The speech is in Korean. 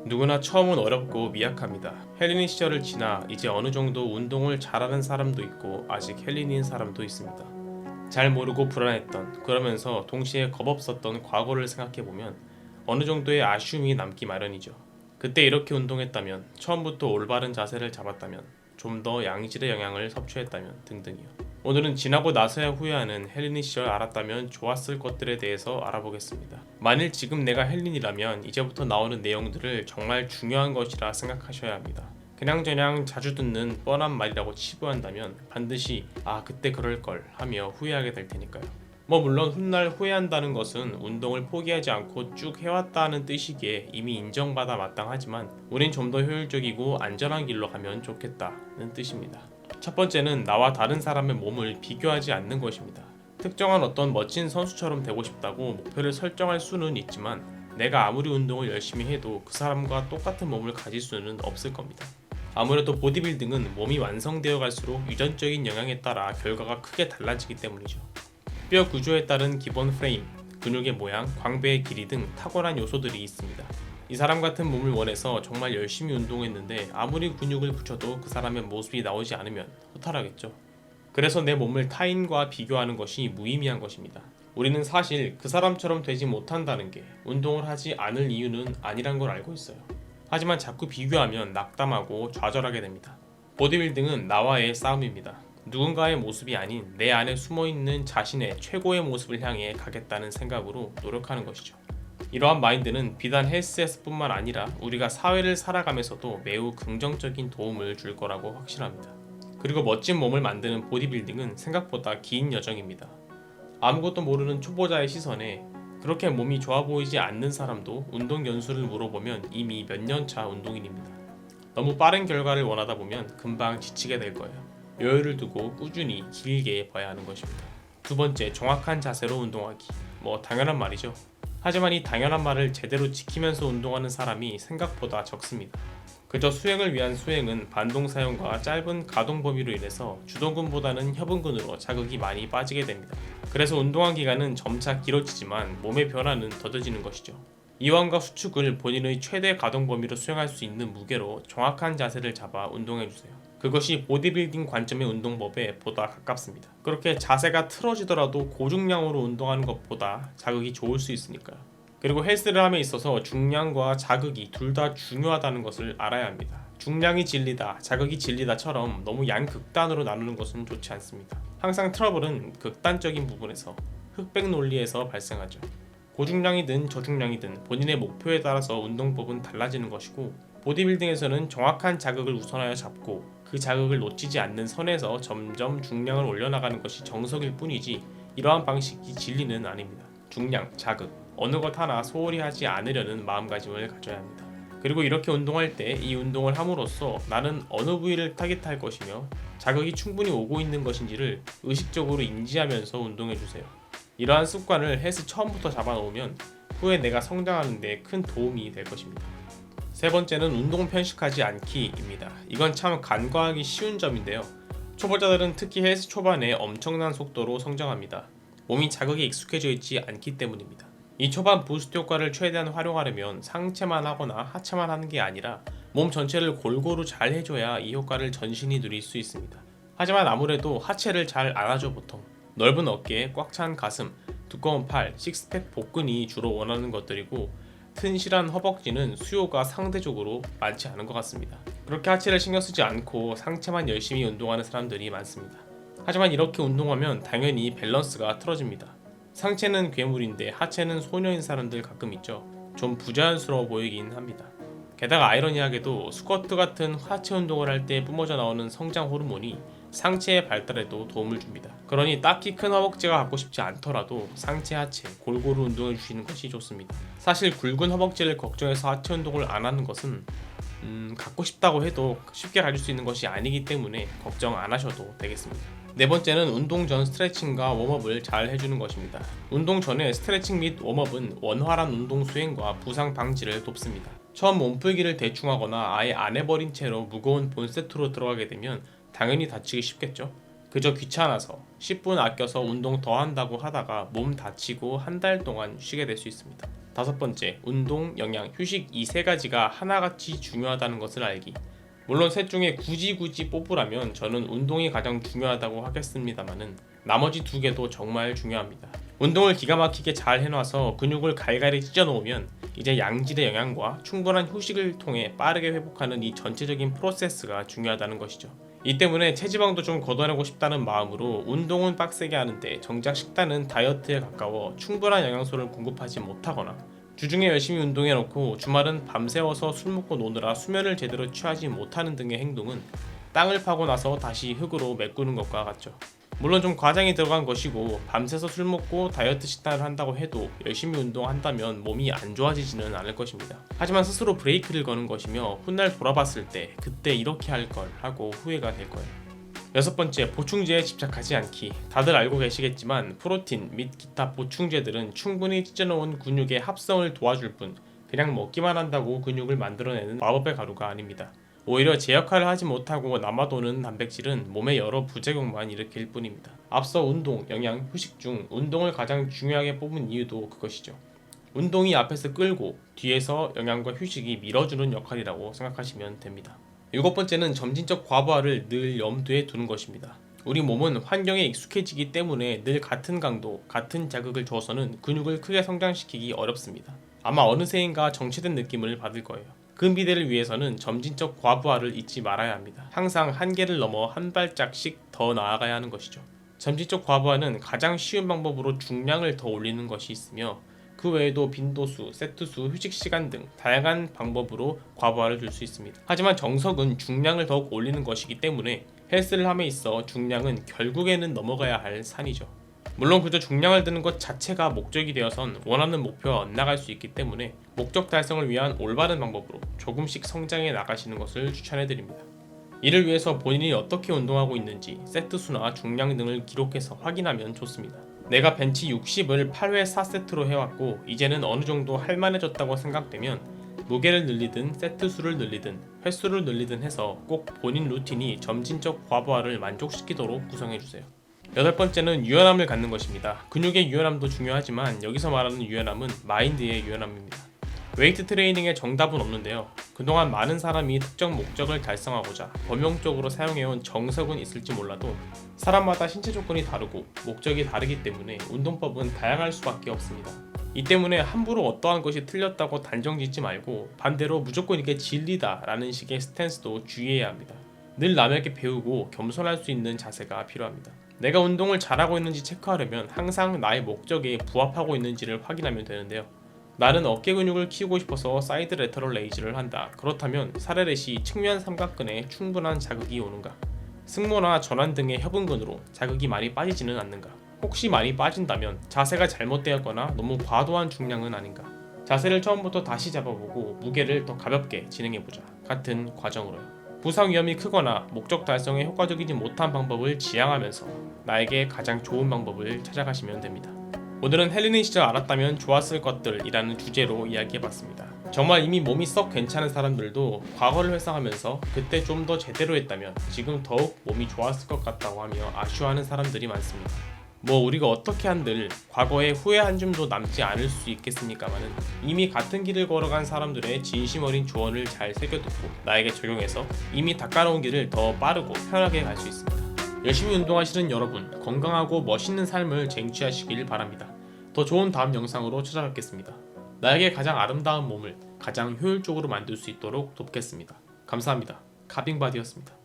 누구나 처음은 어렵고 미약합니다. 헬린이 시절을 지나 이제 어느 정도 운동을 잘하는 사람도 있고 아직 헬린인 사람도 있습니다. 잘 모르고 불안했던, 그러면서 동시에 겁없었던 과거를 생각해보면 어느 정도의 아쉬움이 남기 마련이죠. 그때 이렇게 운동했다면, 처음부터 올바른 자세를 잡았다면, 좀 더 양질의 영양을 섭취했다면 등등이요. 오늘은 지나고 나서야 후회하는 헬린이 시절 알았다면 좋았을 것들에 대해서 알아보겠습니다. 만일 지금 내가 헬린이라면 이제부터 나오는 내용들을 정말 중요한 것이라 생각하셔야 합니다. 그냥저냥 자주 듣는 뻔한 말이라고 치부한다면 반드시 그때 그럴걸 하며 후회하게 될 테니까요. 물론 훗날 후회한다는 것은 운동을 포기하지 않고 쭉 해왔다는 뜻이기에 이미 인정받아 마땅하지만 우린 좀 더 효율적이고 안전한 길로 가면 좋겠다는 뜻입니다. 첫 번째는 나와 다른 사람의 몸을 비교하지 않는 것입니다. 특정한 어떤 멋진 선수처럼 되고 싶다고 목표를 설정할 수는 있지만 내가 아무리 운동을 열심히 해도 그 사람과 똑같은 몸을 가질 수는 없을 겁니다. 아무래도 보디빌딩은 몸이 완성되어 갈수록 유전적인 영향에 따라 결과가 크게 달라지기 때문이죠. 뼈 구조에 따른 기본 프레임, 근육의 모양, 광배의 길이 등 탁월한 요소들이 있습니다. 이 사람 같은 몸을 원해서 정말 열심히 운동했는데 아무리 근육을 붙여도 그 사람의 모습이 나오지 않으면 허탈하겠죠. 그래서 내 몸을 타인과 비교하는 것이 무의미한 것입니다. 우리는 사실 그 사람처럼 되지 못한다는 게 운동을 하지 않을 이유는 아니란 걸 알고 있어요. 하지만 자꾸 비교하면 낙담하고 좌절하게 됩니다. 보디빌딩은 나와의 싸움입니다. 누군가의 모습이 아닌 내 안에 숨어있는 자신의 최고의 모습을 향해 가겠다는 생각으로 노력하는 것이죠. 이러한 마인드는 비단 헬스에서 뿐만 아니라 우리가 사회를 살아가면서도 매우 긍정적인 도움을 줄 거라고 확신합니다. 그리고 멋진 몸을 만드는 보디빌딩은 생각보다 긴 여정입니다. 아무것도 모르는 초보자의 시선에 그렇게 몸이 좋아 보이지 않는 사람도 운동 연수를 물어보면 이미 몇 년차 운동인입니다. 너무 빠른 결과를 원하다 보면 금방 지치게 될 거예요. 여유를 두고 꾸준히 길게 봐야 하는 것입니다. 두 번째, 정확한 자세로 운동하기. 당연한 말이죠. 하지만 이 당연한 말을 제대로 지키면서 운동하는 사람이 생각보다 적습니다. 그저 수행을 위한 수행은 반동 사용과 짧은 가동 범위로 인해서 주동근보다는 협응근으로 자극이 많이 빠지게 됩니다. 그래서 운동한 기간은 점차 길어지지만 몸의 변화는 더뎌지는 것이죠. 이완과 수축을 본인의 최대 가동 범위로 수행할 수 있는 무게로 정확한 자세를 잡아 운동해주세요. 그것이 보디빌딩 관점의 운동법에 보다 가깝습니다. 그렇게 자세가 틀어지더라도 고중량으로 운동하는 것보다 자극이 좋을 수 있으니까요. 그리고 헬스를 함에 있어서 중량과 자극이 둘 다 중요하다는 것을 알아야 합니다. 중량이 진리다, 자극이 진리다처럼 너무 양극단으로 나누는 것은 좋지 않습니다. 항상 트러블은 극단적인 부분에서, 흑백 논리에서 발생하죠. 고중량이든 저중량이든 본인의 목표에 따라서 운동법은 달라지는 것이고, 보디빌딩에서는 정확한 자극을 우선하여 잡고 그 자극을 놓치지 않는 선에서 점점 중량을 올려나가는 것이 정석일 뿐이지 이러한 방식이 진리는 아닙니다. 중량, 자극, 어느 것 하나 소홀히 하지 않으려는 마음가짐을 가져야 합니다. 그리고 이렇게 운동할 때 이 운동을 함으로써 나는 어느 부위를 타깃할 것이며 자극이 충분히 오고 있는 것인지를 의식적으로 인지하면서 운동해주세요. 이러한 습관을 헬스 처음부터 잡아놓으면 후에 내가 성장하는 데 큰 도움이 될 것입니다. 세 번째는 운동 편식하지 않기입니다. 이건 참 간과하기 쉬운 점인데요. 초보자들은 특히 헬스 초반에 엄청난 속도로 성장합니다. 몸이 자극에 익숙해져 있지 않기 때문입니다. 이 초반 부스트 효과를 최대한 활용하려면 상체만 하거나 하체만 하는 게 아니라 몸 전체를 골고루 잘 해줘야 이 효과를 전신이 누릴 수 있습니다. 하지만 아무래도 하체를 잘 안 하죠. 보통 넓은 어깨, 꽉 찬 가슴, 두꺼운 팔, 식스팩, 복근이 주로 원하는 것들이고 튼실한 허벅지는 수요가 상대적으로 많지 않은 것 같습니다. 그렇게 하체를 신경 쓰지 않고 상체만 열심히 운동하는 사람들이 많습니다. 하지만 이렇게 운동하면 당연히 밸런스가 틀어집니다. 상체는 괴물인데 하체는 소녀인 사람들 가끔 있죠. 좀 부자연스러워 보이긴 합니다. 게다가 아이러니하게도 스쿼트 같은 하체 운동을 할 때 뿜어져 나오는 성장 호르몬이 상체의 발달에도 도움을 줍니다. 그러니 딱히 큰 허벅지가 갖고 싶지 않더라도 상체, 하체 골고루 운동해 주시는 것이 좋습니다. 사실 굵은 허벅지를 걱정해서 하체 운동을 안 하는 것은 갖고 싶다고 해도 쉽게 가질 수 있는 것이 아니기 때문에 걱정 안 하셔도 되겠습니다. 네 번째는 운동 전 스트레칭과 웜업을 잘 해주는 것입니다. 운동 전에 스트레칭 및 웜업은 원활한 운동 수행과 부상 방지를 돕습니다. 처음 몸풀기를 대충 하거나 아예 안 해버린 채로 무거운 본 세트로 들어가게 되면 당연히 다치기 쉽겠죠. 그저 귀찮아서 10분 아껴서 운동 더 한다고 하다가 몸 다치고 한 달 동안 쉬게 될 수 있습니다. 5번째, 운동, 영양, 휴식 이 세 가지가 하나같이 중요하다는 것을 알기. 물론 셋 중에 굳이 뽑으라면 저는 운동이 가장 중요하다고 하겠습니다만은 나머지 두 개도 정말 중요합니다. 운동을 기가 막히게 잘 해놔서 근육을 갈갈이 찢어 놓으면 이제 양질의 영양과 충분한 휴식을 통해 빠르게 회복하는 이 전체적인 프로세스가 중요하다는 것이죠. 이 때문에 체지방도 좀 걷어내고 싶다는 마음으로 운동은 빡세게 하는데 정작 식단은 다이어트에 가까워 충분한 영양소를 공급하지 못하거나 주중에 열심히 운동해놓고 주말은 밤새워서 술 먹고 노느라 수면을 제대로 취하지 못하는 등의 행동은 땅을 파고 나서 다시 흙으로 메꾸는 것과 같죠. 물론 좀 과장이 들어간 것이고 밤새서 술 먹고 다이어트 식단을 한다고 해도 열심히 운동한다면 몸이 안 좋아지지는 않을 것입니다. 하지만 스스로 브레이크를 거는 것이며 훗날 돌아봤을 때 그때 이렇게 할 걸 하고 후회가 될 거예요. 6번째, 보충제에 집착하지 않기. 다들 알고 계시겠지만 프로틴 및 기타 보충제들은 충분히 찢어놓은 근육의 합성을 도와줄 뿐 그냥 먹기만 한다고 근육을 만들어내는 마법의 가루가 아닙니다. 오히려 제 역할을 하지 못하고 남아도는 단백질은 몸에 여러 부작용만 일으킬 뿐입니다. 앞서 운동, 영양, 휴식 중 운동을 가장 중요하게 뽑은 이유도 그것이죠. 운동이 앞에서 끌고 뒤에서 영양과 휴식이 밀어주는 역할이라고 생각하시면 됩니다. 7번째는 점진적 과부하를 늘 염두에 두는 것입니다. 우리 몸은 환경에 익숙해지기 때문에 늘 같은 강도, 같은 자극을 줘서는 근육을 크게 성장시키기 어렵습니다. 아마 어느새인가 정체된 느낌을 받을 거예요. 그 미래를 위해서는 점진적 과부하를 잊지 말아야 합니다. 항상 한계를 넘어 한 발짝씩 더 나아가야 하는 것이죠. 점진적 과부하는 가장 쉬운 방법으로 중량을 더 올리는 것이 있으며 그 외에도 빈도수, 세트수, 휴식 시간 등 다양한 방법으로 과부하를 줄 수 있습니다. 하지만 정석은 중량을 더욱 올리는 것이기 때문에 헬스를 함에 있어 중량은 결국에는 넘어가야 할 산이죠. 물론 그저 중량을 드는 것 자체가 목적이 되어선 원하는 목표와 엇나갈 수 있기 때문에 목적 달성을 위한 올바른 방법으로 조금씩 성장해 나가시는 것을 추천해드립니다. 이를 위해서 본인이 어떻게 운동하고 있는지 세트 수나 중량 등을 기록해서 확인하면 좋습니다. 내가 벤치 60을 8회 4세트로 해왔고 이제는 어느 정도 할만해졌다고 생각되면 무게를 늘리든 세트 수를 늘리든 횟수를 늘리든 해서 꼭 본인 루틴이 점진적 과부하를 만족시키도록 구성해주세요. 8번째는 유연함을 갖는 것입니다. 근육의 유연함도 중요하지만 여기서 말하는 유연함은 마인드의 유연함입니다. 웨이트 트레이닝에 정답은 없는데요. 그동안 많은 사람이 특정 목적을 달성하고자 범용적으로 사용해온 정석은 있을지 몰라도 사람마다 신체 조건이 다르고 목적이 다르기 때문에 운동법은 다양할 수밖에 없습니다. 이 때문에 함부로 어떠한 것이 틀렸다고 단정 짓지 말고 반대로 무조건 이게 진리다 라는 식의 스탠스도 주의해야 합니다. 늘 남에게 배우고 겸손할 수 있는 자세가 필요합니다. 내가 운동을 잘하고 있는지 체크하려면 항상 나의 목적에 부합하고 있는지를 확인하면 되는데요. 나는 어깨 근육을 키우고 싶어서 사이드 레터럴 레이즈를 한다. 그렇다면 사레렛이 측면 삼각근에 충분한 자극이 오는가? 승모나 전완 등의 협응근으로 자극이 많이 빠지지는 않는가? 혹시 많이 빠진다면 자세가 잘못되었거나 너무 과도한 중량은 아닌가? 자세를 처음부터 다시 잡아보고 무게를 더 가볍게 진행해보자. 같은 과정으로요. 부상 위험이 크거나 목적 달성에 효과적이지 못한 방법을 지향하면서 나에게 가장 좋은 방법을 찾아가시면 됩니다. 오늘은 헬린인 시절 알았다면 좋았을 것들이라는 주제로 이야기해봤습니다. 정말 이미 몸이 썩 괜찮은 사람들도 과거를 회상하면서 그때 좀 더 제대로 했다면 지금 더욱 몸이 좋았을 것 같다고 하며 아쉬워하는 사람들이 많습니다. 뭐 우리가 어떻게 한들 과거에 후회 한 줌도 남지 않을 수 있겠습니까마는 이미 같은 길을 걸어간 사람들의 진심 어린 조언을 잘 새겨듣고 나에게 적용해서 이미 닦아놓은 길을 더 빠르고 편하게 갈 수 있습니다. 열심히 운동하시는 여러분, 건강하고 멋있는 삶을 쟁취하시길 바랍니다. 더 좋은 다음 영상으로 찾아뵙겠습니다. 나에게 가장 아름다운 몸을 가장 효율적으로 만들 수 있도록 돕겠습니다. 감사합니다. 카빙바디였습니다.